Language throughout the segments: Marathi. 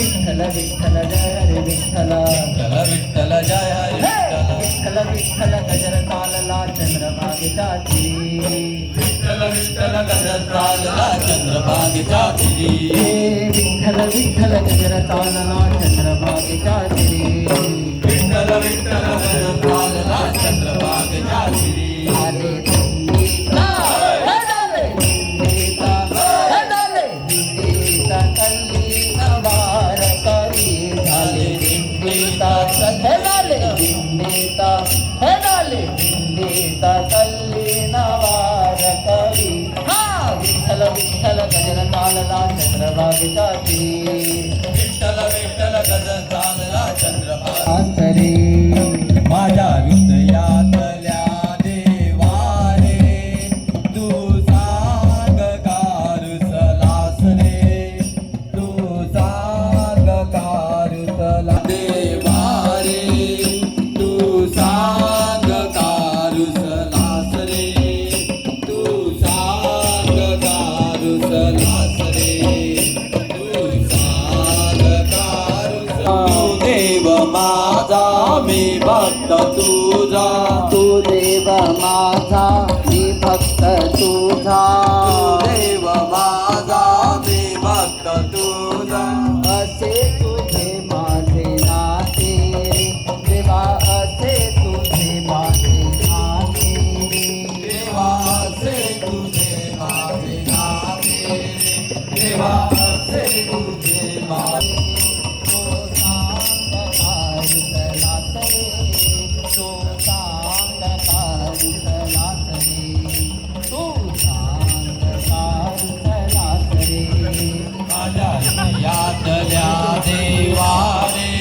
विठ्ठल विठ्ठल जय हरी विठ्ठल विठ्ठल विठ्ठल जय हरी विठ्ठल विठ्ठल गजर चालला चंद्रभागेच्या तीरी विठ्ठल विठ्ठल गजर चालला चंद्रभागेच्या तीरी विठ्ठल विठ्ठल गजर चालला चंद्रभागेच्या तीरी विठ्ठल विठ्ठल गजर चालला चंद्रभागेच्या तीरी आले दिंडीचा आले दिंडीचा आले दिंडीचा कल्लीन वार करी झाले दिंडीचा झाले दिंडीचा झाले दिंडीचा कल्लीन वार करी हा विठ्ठल विठ्ठल गजर चालला चंद्रभागेच्या तीरी विठ्ठल विठ्ठल गजर चालला चंद्रभागेच्या तरी माझ्या हृदयातल्या देवा रे तू सांग कारुसलास रे तू सांग कारुसला देवा रे तू सांग कारुसलास रे तू सांग कारुसलास रे तू सांग कारुसलास देव माझा मी भक्त तुझा तू देव माझा मी भक्त तुझा देव माझा मी भक्त तुझा असे तुझे माझे नाते देवा असे तुझे माझे नाते देवा असे तुझे माझे नाते देवा असे तुझे माझे तो सांग कारुसला तरे तो सांग कारुसला तरे तो सांग कारुसला तरे माझ्या हृदयातल्या देवा रे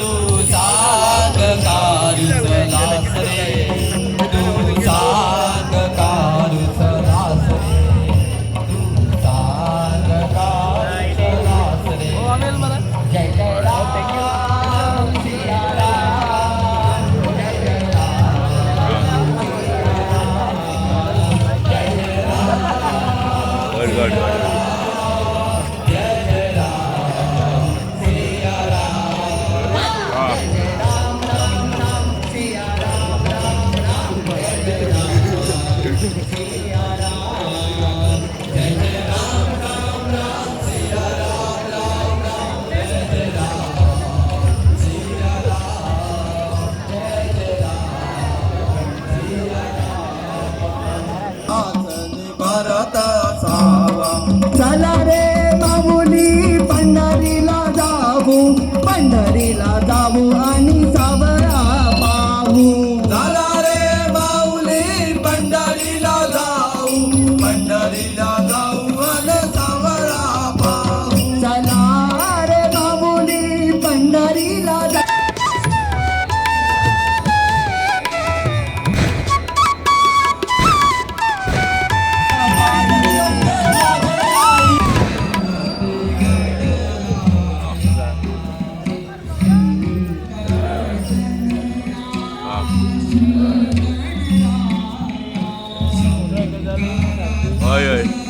तू सांग कारुसलास रे तू सांग कारुसलास रे तू सांग कारुसलास रे जय जय राम सिया राम जय जय राम सिया राम राम राम जय जय राम सिया राम जय जय राम राम राम सिया राम राम राम जय जय राम सिया राम जय जय राम सिया आसनी भरत असावा चला रे माऊली पंढरीला जाऊ आणि सावरा पाहू झाला रे माऊली पंढरीला जाऊ अन सावरा पाहू चला रे माऊली पंढरीला Oi, oi.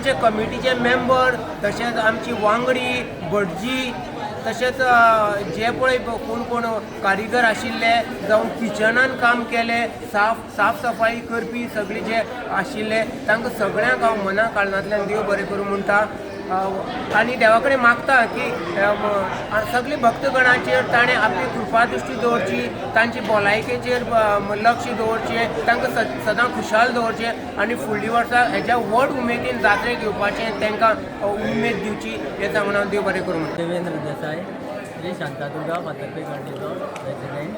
आमचे कमिटीचे मेंबर तशेंच आमची वांगडी भटजी तशेंच जे पळय कोण कोण कारिगर आशिल्ले जावं किचनान काम केले साफ सफाई करपी सगळे जे आशिल्ले तांकां सगळ्यांक हांव मना काळनांतल्यान देव बरें करूं म्हणटा आनी देवा कडेन मागता की सगळे भक्तगणाचेर ताणें आपली कृपा दृश्टी दवरची तांची भलायकेचेर लक्ष दवरचें तांकां सदां खुशाल दवरचें आनी फुडलीं वर्सां हेज्या व्हड उमेदीन जात्रेक येवपाचें तांकां उमेद दिवची हें सांगून हांव देव बरें करूं म्हणटा. देवेंद्र देसाय श्री शांतादुर्गा फातर्पे गणेचो प्रेसिडेंट.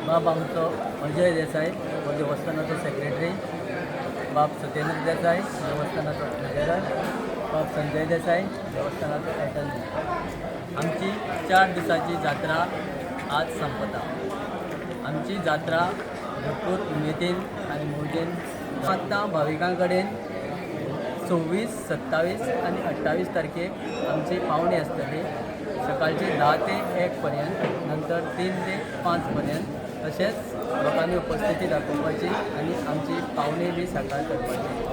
बाब आमचो अजय देसाय हो देवस्थानाचो सेक्रेटरी. बाब सत्येंद्र देसाय देवस्थानाचो ट्रेजरर. बाब संजय देसाय देवस्थानाचो अटेंडंट. आमची 4 दिसांची जात्रा आज संपता. आमची जात्रा भरपूर उमेदीन आनी मौजेन आतां भाविकां कडेन 26, 27 आनी 28 तारखेक आमची पावणी आसतली. सकाळची 10 ते 1 पर्यंत, नंतर 3 ते 5 पर्यंत. तशेंच लोकांनी उपस्थिती दाखोवपाची आनी आमची पावणी बी साकार करपाची.